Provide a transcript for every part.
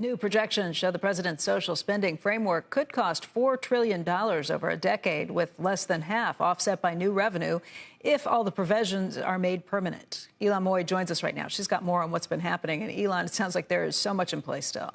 New projections show the president's social spending framework could cost $4 trillion over a decade, with less than half offset by new revenue if all the provisions are made permanent. Elon Moy joins us right now. She's got more on what's been happening. And Elon, it sounds like there is so much in place still.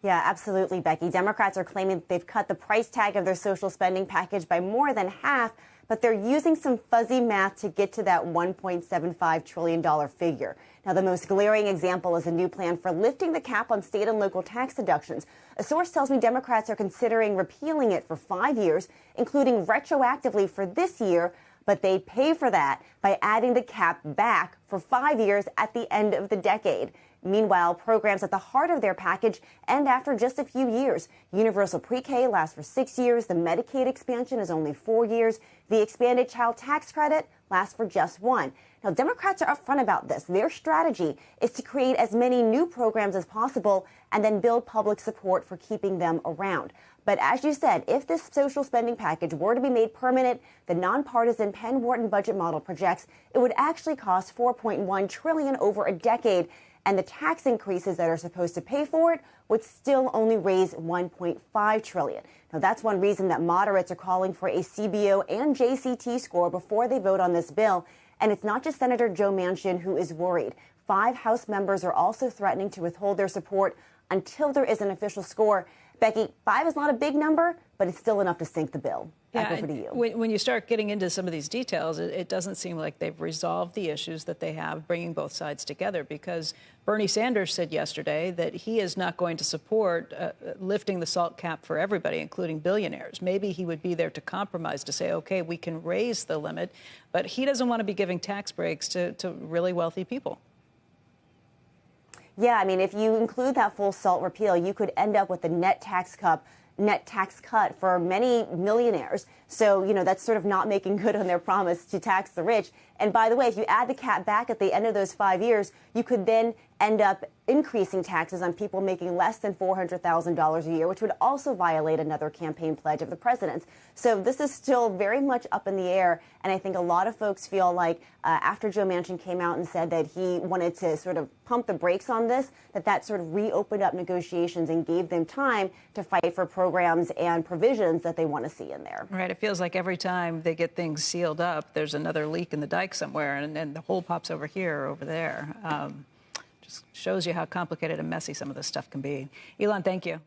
Yeah, absolutely, Becky. Democrats are claiming they've cut the price tag of their social spending package by more than half, but they're using some fuzzy math to get to that $1.75 trillion figure. Now, the most glaring example is a new plan for lifting the cap on state and local tax deductions. A source tells me Democrats are considering repealing it for 5 years, including retroactively for this year, but they pay for that by adding the cap back for 5 years at the end of the decade. Meanwhile, programs at the heart of their package end after just a few years. Universal pre-K lasts for 6 years. The Medicaid expansion is only 4 years. The expanded child tax credit lasts for just 1. Now, Democrats are upfront about this. Their strategy is to create as many new programs as possible and then build public support for keeping them around. But as you said, if this social spending package were to be made permanent, the nonpartisan Penn-Wharton budget model projects it would actually cost $4.1 trillion over a decade. And the tax increases that are supposed to pay for it would still only raise $1.5 trillion. Now, that's one reason that moderates are calling for a CBO and JCT score before they vote on this bill. And it's not just Senator Joe Manchin who is worried. 5 House members are also threatening to withhold their support until there is an official score. Becky, 5 is not a big number, but it's still enough to sink the bill. Back over to you. When you start getting into some of these details, it doesn't seem like they've resolved the issues that they have, bringing both sides together, because Bernie Sanders said yesterday that he is not going to support lifting the SALT cap for everybody, including billionaires. Maybe he would be there to compromise, to say, OK, we can raise the limit, but he doesn't want to be giving tax breaks to really wealthy people. Yeah, I mean, if you include that full SALT repeal, you could end up with a net tax cut for many millionaires. So, that's sort of not making good on their promise to tax the rich. And by the way, if you add the cap back at the end of those 5 years, you could then end up increasing taxes on people making less than $400,000 a year, which would also violate another campaign pledge of the president's. So this is still very much up in the air. And I think a lot of folks feel like after Joe Manchin came out and said that he wanted to sort of pump the brakes on this, that sort of reopened up negotiations and gave them time to fight for programs and provisions that they want to see in there. Right. It feels like every time they get things sealed up, there's another leak in the dike somewhere, and the hole pops over here or over there. Just shows you how complicated and messy some of this stuff can be. Elon, thank you.